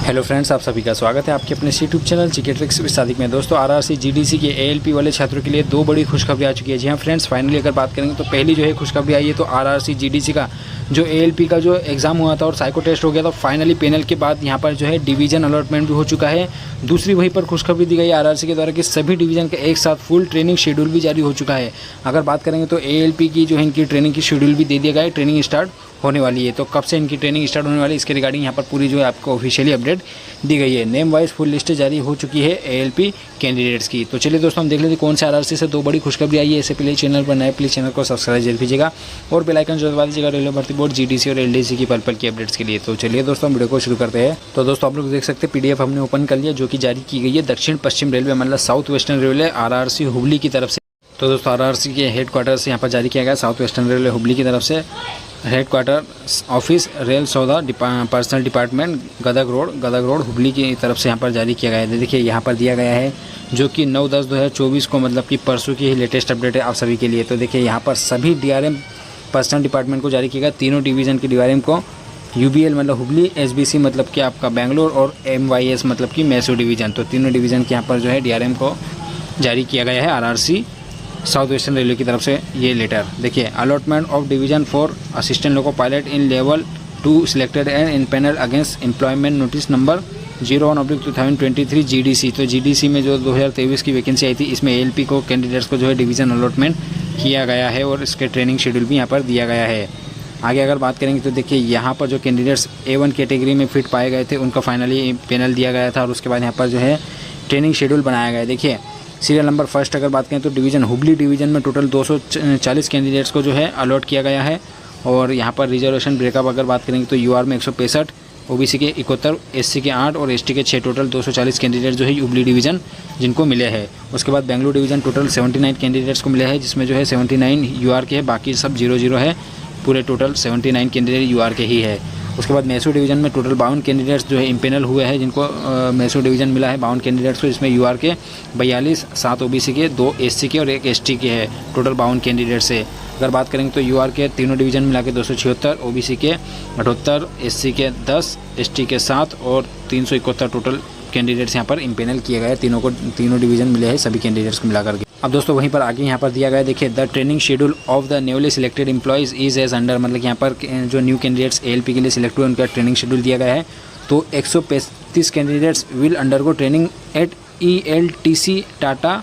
Hello friends, आप सभी का स्वागत है आपके अपने YouTube channel GK tricks with Sadiq में। दोस्तों, आरआरसी जीडीसी के एएलपी वाले छात्रों के लिए दो बड़ी खुशखबरी आ चुकी है। जी हाँ फ्रेंड्स, फाइनली अगर बात करेंगे तो पहली जो है खुशखबरी आई है तो आरआरसी जीडीसी का जो एएलपी का जो एग्ज़ाम हुआ था और साइको टेस्ट हो गया था, फाइनली पैनल के बाद यहाँ पर जो है डिवीज़न अलॉटमेंट भी हो चुका है। दूसरी वहीं पर खुशखबरी दी गई आरआरसी के द्वारा कि सभी डिवीज़न का एक साथ फुल ट्रेनिंग शेड्यूल भी जारी हो चुका है। अगर बात करेंगे तो एएलपी की जो है इनकी ट्रेनिंग की शेड्यूल भी दे दिया गया है, ट्रेनिंग स्टार्ट होने वाली है। तो कब से इनकी ट्रेनिंग स्टार्ट होने वाली है इसके रिगार्डिंग यहाँ पर पूरी जो है आपको ऑफिशियली अपडेट दी गई है। नेम वाइज फुल लिस्ट जारी हो चुकी है एएलपी कैंडिडेट्स की। तो चलिए दोस्तों, हम देख लेते हैं कौन से आरआरसी से दो बड़ी खुशखबरी आई है। इससे पहले चैनल पर नए प्लीज चैनल को सब्सक्राइब जरूर कीजिएगा और बेल आइकन दबा दीजिएगा रेलवे भर्ती बोर्ड जीडीसी और एलडीसी की पल की अपडेट्स के लिए। तो चलिए दोस्तों, वीडियो को शुरू करते हैं। तो दोस्तों, आप लोग देख सकते हैं पीडीएफ हमने ओपन कर लिया जो कि जारी की गई है दक्षिण पश्चिम रेलवे मतलब south western railway RRC Hubli की तरफ से। तो दोस्तों, आरआरसी के हेड क्वार्टर से यहाँ पर जारी किया गया साउथ वेस्टर्न रेलवे हुबली की तरफ से। हेड क्वार्टर ऑफिस रेल सौदा personal department Gadag road Hubli की तरफ से यहाँ पर जारी किया गया है। देखिए यहाँ पर दिया गया है जो कि 9/10/2024 को मतलब कि परसों की ही लेटेस्ट अपडेट है आप सभी के लिए। तो देखिए यहाँ पर सभी डीआरएम पर्सनल डिपार्टमेंट को जारी किया गया। तीनों डिवीज़न के डीआरएम को यूबीएल मतलब हुबली, एसबीसी मतलब कि आपका बेंगलोर और एमवाईएस मतलब कि मैसूर डिवीज़न। तो तीनों डिवीज़न के यहाँ पर जो है डीआरएम को जारी किया गया है आरआरसी साउथ वेस्टर्न रेलवे की तरफ से ये लेटर। देखिए, allotment of division for assistant loco pilot in level 2 selected and in panel against employment notice number 01/2023 GDC. तो जीडीसी में जो 2023 की वैकेंसी आई थी इसमें एएलपी को कैंडिडेट्स को जो है डिवीज़न अलॉटमेंट किया गया है और इसके ट्रेनिंग शेड्यूल भी यहाँ पर दिया गया है। आगे अगर बात करेंगे तो देखिए यहाँ पर जो कैंडिडेट्स A1 कैटेगरी में फिट पाए गए थे उनका फाइनली पैनल दिया गया था और उसके बाद यहाँ पर जो है ट्रेनिंग शेड्यूल बनाया गया है। देखिए सीरियल नंबर फर्स्ट अगर बात करें तो डिवीज़न हुबली डिवीज़न में टोटल 240 कैंडिडेट्स को जो है अलॉट किया गया है। और यहाँ पर रिजर्वेशन ब्रेकअप अगर बात करेंगे तो यूआर में 165, ओबीसी के 71, एससी के 8 और एसटी के 6, टोटल 240 कैंडिडेट जो है हुबली डिवीज़न जिनको मिले हैं। उसके बाद बेंगलुरु डिवीज़न टोटल 79 कैंडिडेट्स को मिले हैं जिसमें जो है 79 यूआर के है, बाकी सब 00 है। पूरे टोटल 79 कैंडिडेट यूआर के ही है। उसके बाद मैसूर डिवीज़न में टोटल 52 कैंडिडेट्स जो है इम्पेनल हुए हैं जिनको मैसूर डिवीज़न मिला है 52 कैंडिडेट्स को, जिसमें यूआर के 42, 7 ओबीसी के, 2 एससी के और 1 एसटी के है। टोटल 52 कैंडिडेट्स है। अगर बात करेंगे तो यूआर के तीनों डिवीज़न मिला के 276, ओबीसी के 78, एससी के 10, एसटी के 7 और 371 टोटल कैंडिडेट्स यहाँ पर इम्पेनल किए गए। तीनों डिवीज़न मिले हैं सभी कैंडिडेट्स को मिलाकर के। अब दोस्तों वहीं पर आगे यहाँ पर दिया गया है, देखिए the training schedule of the newly selected employees is as under. मतलब यहाँ पर जो न्यू कैंडिडेट्स एएलपी के लिए सिलेक्ट हुए उनका ट्रेनिंग शेड्यूल दिया गया है। तो 135 candidates will undergo training at ELTC Tata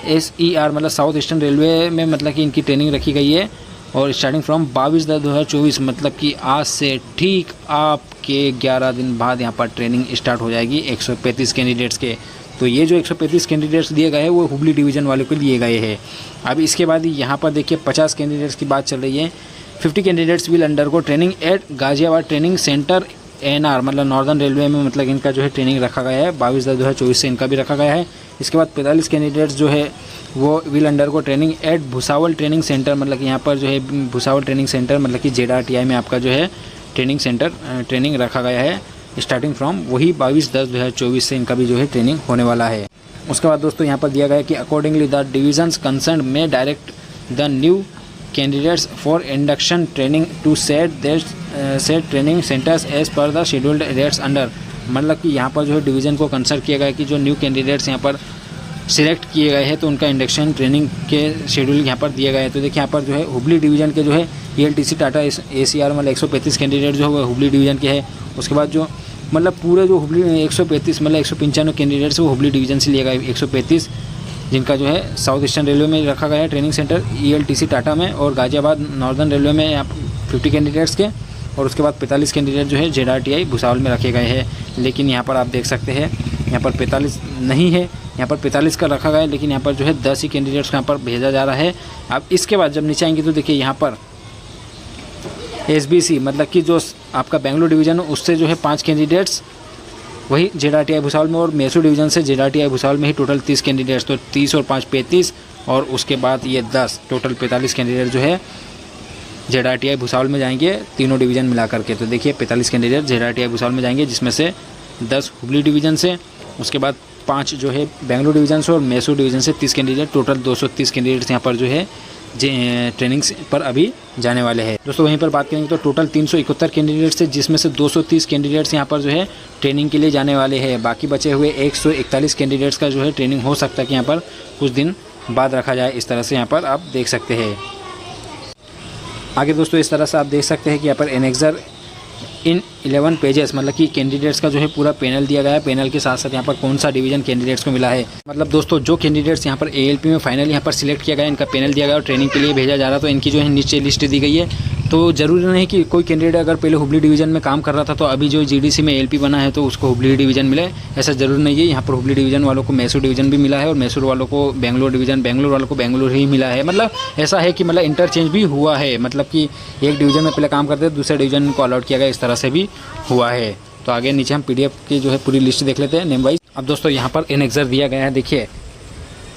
SER मतलब साउथ ईस्टर्न रेलवे में मतलब कि इनकी ट्रेनिंग रखी गई है। और स्टार्टिंग फ्रॉम 22/10/2024 मतलब कि आज से ठीक आपके 11 दिन बाद यहाँ पर ट्रेनिंग स्टार्ट हो जाएगी 135 कैंडिडेट्स के। तो ये जो 135 कैंडिडेट्स दिए गए हैं वो हुबली डिवीज़न वाले को लिए गए हैं। अब इसके बाद यहाँ पर देखिए 50 कैंडिडेट्स की बात चल रही है। 50 candidates will undergo training at Ghaziabad training centre NR मतलब नॉर्दर्न रेलवे में मतलब इनका जो है ट्रेनिंग रखा गया है। 22/10/2024 से इनका भी रखा गया है। इसके बाद 45 कैंडिडेट्स जो है वो will undergo training at Bhusawal training centre मतलब कि यहाँ पर जो है भुसावल ट्रेनिंग सेंटर मतलब कि ZRTI में आपका जो है ट्रेनिंग रखा गया है। स्टार्टिंग फ्रॉम वही 22/10/2024 से इनका भी जो है ट्रेनिंग होने वाला है। उसके बाद दोस्तों यहाँ पर दिया गया है कि अकॉर्डिंगली द डिविजन्स कंसर्न में direct the new candidates for induction training to set training centers as per the scheduled dates under. मतलब कि यहाँ पर जो है डिवीज़न को कंसर्न किया गया है कि जो न्यू कैंडिडेट्स यहाँ पर सिलेक्ट किए गए हैं तो उनका इंडक्शन ट्रेनिंग के शेड्यूल यहाँ पर दिया गया है। तो देखिए यहाँ पर जो है हुबली डिवीज़न के जो है ELTC टाटा SER मतलब 135 कैंडिडेट जो है वो हुबली डिवीज़न के है। उसके बाद जो मतलब पूरे जो हुबली 135 मतलब 195 कैंडिडेट्स वो हुबली डिवीज़न से लिए गए 135 जिनका जो है साउथ ईस्टर्न रेलवे में रखा गया है ट्रेनिंग सेंटर ELTC टाटा में। और गाजियाबाद नॉर्दर्न रेलवे में यहाँ 50 कैंडिडेट्स के और उसके बाद 45 कैंडिडेट जो है ZRTI भुसावल में रखे गए हैं। लेकिन यहाँ पर आप देख सकते हैं यहाँ पर 45 नहीं है, यहाँ पर 45 का रखा गया है लेकिन यहाँ पर जो है 10 ही कैंडिडेट्स को यहाँ पर भेजा जा रहा है। अब इसके बाद जब नीचे आएंगे तो देखिए यहाँ पर SBC मतलब कि जो आपका बेंगलुरु डिवीज़न उससे जो है 5 कैंडिडेट्स वही ZRTI भुसावल में और मैसूर डिवीज़न से ZRTI भुसावल में ही टोटल 30 कैंडिडेट्स। तो 30 और 5 35 और उसके बाद ये 10 टोटल 45 कैंडिडेट जो है ZRTI भुसावल में जाएंगे तीनों डिवीज़न मिला करके। तो देखिए 45 कैंडिडेट ZRTI भुसावल में जाएंगे जिसमें से 10 हुबली डिवीज़न से, उसके बाद 5 जो है बेंगलुरु डिवीज़न से और मैसूर डिवीज़न से 30 कैंडिडेट, टोटल 230 कैंडिडेट्स यहाँ पर जो है ट्रेनिंग्स पर अभी जाने वाले हैं। दोस्तों वहीं पर बात करेंगे तो टोटल 371 कैंडिडेट्स है, जिसमें से 230 कैंडिडेट्स यहाँ पर जो है ट्रेनिंग के लिए जाने वाले हैं। बाकी बचे हुए 141 कैंडिडेट्स का जो है ट्रेनिंग हो सकता है कि यहाँ पर कुछ दिन बाद रखा जाए। इस तरह से यहाँ पर आप देख सकते हैं। आगे दोस्तों इस तरह से आप देख सकते हैं कि यहाँ पर एनेक्सर इन 11 पेजेस, मतलब कि कैंडिडेट्स का जो है पूरा पैनल दिया गया है। पैनल के साथ साथ यहाँ पर कौन सा डिवीजन कैंडिडेट्स को मिला है, मतलब दोस्तों जो कैंडिडेट्स यहाँ पर ALP में फाइनल यहाँ पर सिलेक्ट किया गया है, इनका पैनल दिया गया और ट्रेनिंग के लिए भेजा जा रहा, तो इनकी जो है नीचे लिस्ट दी गई है। तो ज़रूरी नहीं कि कोई कैंडिडेट अगर पहले हुबली डिवीज़न में काम कर रहा था तो अभी जो GDC में ALP बना है तो उसको हुबली डिवीज़न मिले, ऐसा ज़रूरी नहीं है। यहाँ पर हुबली डिवीज़न वालों को मैसूर डिवीज़न भी मिला है और मैसूर वालों को बेंगलोर डिवीज़न, बेंगलोर वालों को बेंगलोर ही मिला है। मतलब ऐसा है कि मतलब इंटरचेंज भी हुआ है, मतलब कि एक डिवीज़न में पहले काम करते थे, दूसरे डिवीज़न को अलॉट किया गया, इस तरह से भी हुआ है। तो आगे नीचे हम PDF की जो है पूरी लिस्ट देख लेते हैं नेम वाइज। अब दोस्तों यहाँ पर एनेक्सर दिया गया है, देखिए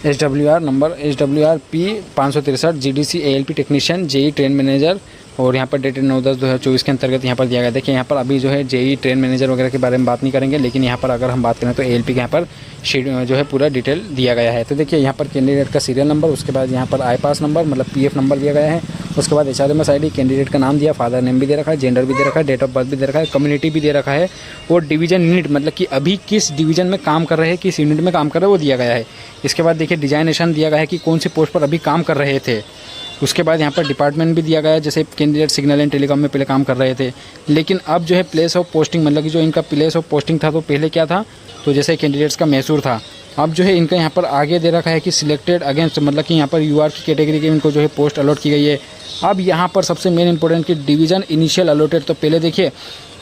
SWR number SWR-P 563 GDC ALP technician JE train manager, और यहाँ पर डेटेड 9/10/2024 के अंतर्गत यहाँ पर दिया गया। देखिए यहाँ पर अभी जो है JE ट्रेन मैनेजर वगैरह के बारे में बात नहीं करेंगे, लेकिन यहाँ पर अगर हम बात करें तो ALP के यहाँ पर शीट जो है पूरा डिटेल दिया गया है। तो देखिए यहाँ पर कैंडिडेट का सीरियल नंबर, उसके बाद यहाँ पर आई पास नंबर मतलब PF नंबर दिया गया है, उसके बाद HRMS ID, कैंडिडेट का नाम दिया, फादर नेम भी दे रखा है, जेंडर भी दे रखा है, डेट ऑफ बर्थ भी दे रखा है, कम्युनिटी भी दे रखा है, और डिवीजन यूनिट मतलब कि अभी किस डिवीजन में काम कर रहे हैं, किस यूनिट में काम कर रहे हैं वो दिया गया है। इसके बाद देखिए डिजाइनेशन दिया गया है कि कौन सी पोस्ट पर अभी काम कर रहे थे। उसके बाद यहाँ पर डिपार्टमेंट भी दिया गया है, जैसे कैंडिडेट सिग्नल एंड टेलीकॉम में पहले काम कर रहे थे, लेकिन अब जो है प्लेस ऑफ पोस्टिंग, मतलब कि जो इनका प्लेस ऑफ पोस्टिंग था तो पहले क्या था, तो जैसे कैंडिडेट्स का मैसूर था, अब जो है इनका यहाँ पर आगे दे रखा है कि सिलेक्टेड अगेंस्ट, मतलब कि यहाँ पर UR की कैटेगरी के इनको जो है पोस्ट अलॉट की गई है। अब यहाँ पर सबसे मेन इंपॉर्टेंट कि डिवीज़न इनिशियल अलॉटेड, तो पहले देखिए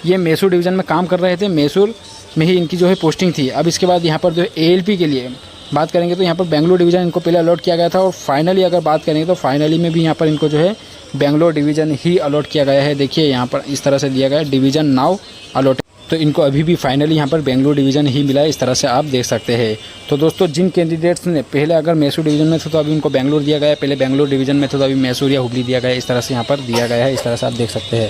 ये मैसूर डिवीज़न में काम कर रहे थे, मैसूर में ही इनकी जो है पोस्टिंग थी। अब इसके बाद यहाँ पर जो है ALP के लिए बात करेंगे तो यहाँ पर बेंगलोर डिवीज़न इनको पहले अलॉट किया गया था, और फाइनली अगर बात करेंगे तो फाइनली में भी यहाँ पर इनको जो है बेंगलोर डिवीज़न ही अलॉट किया गया है। देखिए यहाँ पर इस तरह से दिया गया है डिवीज़न नाउ अलॉट, तो इनको अभी भी फाइनली यहाँ पर बेंगलोर डिवीज़न ही मिला है, इस तरह से आप देख सकते हैं। तो दोस्तों जिन कैंडिडेट्स ने पहले अगर मैसूर डिवीज़न में थे तो अभी उनको बेंगलोर दिया गया है, पहले बेंगलोर डिवीज़न में थे तो अभी मैसूर या हुबली दिया गया है, इस तरह से यहाँ पर दिया गया है, इस तरह से आप देख सकते हैं।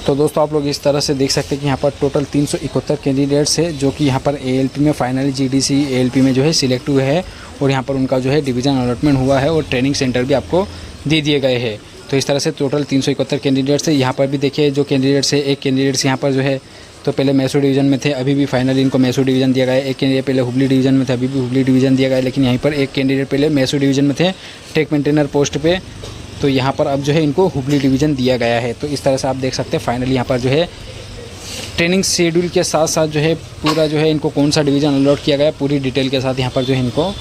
तो दोस्तों आप लोग इस तरह से देख सकते हैं कि यहाँ पर टोटल 371 कैंडिडेट्स है जो कि यहाँ पर ALP में फाइनली GDC ALP में जो है सिलेक्ट हुए हैं, और यहाँ पर उनका जो है डिवीज़न अलॉटमेंट हुआ है और ट्रेनिंग सेंटर भी आपको दे दिए गए हैं। तो इस तरह से टोटल 371 कैंडिडेट्स है। यहाँ पर भी देखिए जो कैंडिडेट्स है, एक कैंडिडेट्स यहाँ पर जो है तो पहले मैसूर डिवीज़न में थे, अभी भी फाइनली इनको मैसूर डिवीज़न दिया गया है। एक कैंडिडेट पहले हुबली डिवीज़न में थे, अभी भी हुबली डिवीज़न दिया गया है, लेकिन यहाँ पर एक कैंडिडेट पहले मैसूर डिवीज़न में थे टेक मेंटेनर पोस्ट पे, तो यहाँ पर अब जो है इनको हुबली डिवीज़न दिया गया है। तो इस तरह से आप देख सकते हैं फाइनली यहाँ पर जो है ट्रेनिंग शेड्यूल के साथ साथ जो है पूरा जो है इनको कौन सा डिवीज़न अलॉट किया गया पूरी डिटेल के साथ यहाँ पर जो है इनको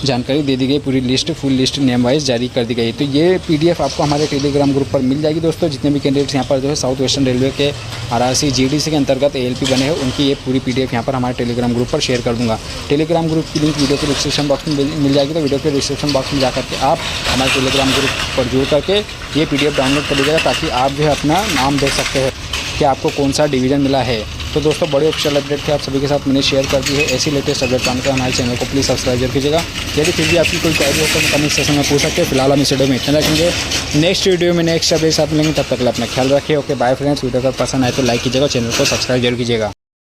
जानकारी दे दी गई, पूरी list full list name wise जारी कर दी गई। तो ये PDF आपको हमारे टेलीग्राम ग्रुप पर मिल जाएगी दोस्तों। जितने भी कैंडिडेट्स यहाँ पर जो है साउथ वेस्टर्न रेलवे के RRC GDC के अंतर्गत ALP बने हैं उनकी ये पूरी PDF यहाँ पर हमारे टेलीग्राम ग्रुप पर शेयर कर दूँगा। टेलीग्राम ग्रुप की लिंक वीडियो के डिस्क्रिप्शन बॉक्स में मिल जाएगी, तो वीडियो के डिस्क्रिप्शन बॉक्स में जा करके आप हमारे टेलीग्राम ग्रुप पर जुड़ करके ये PDF डाउनलोड कर लीजिएगा, ताकि आप जो है अपना नाम देख सकते हैं कि आपको कौन सा डिवीज़न मिला है। तो दोस्तों बड़े ऑफिशियल अपडेट थे आप सभी के साथ मैंने शेयर कर दी है। ऐसी लेटेस्ट अपडेट पाने के हमारे चैनल को प्लीज़ सब्सक्राइब कीजिएगा। यदि फिर भी आपकी कोई क्वेरी हो तो कमेंट सेक्शन में पूछ सकते हैं। फिलहाल हम इस वीडियो में इतना रखेंगे, नेक्स्ट वीडियो में नेक्स्ट अपडेट साथ मिलेंगे, तब तक अपना ख्याल रखिए। Okay bye friends. वीडियो अगर पसंद आए तो लाइक कीजिएगा, चैनल को सब्सक्राइब जरूर कीजिएगा।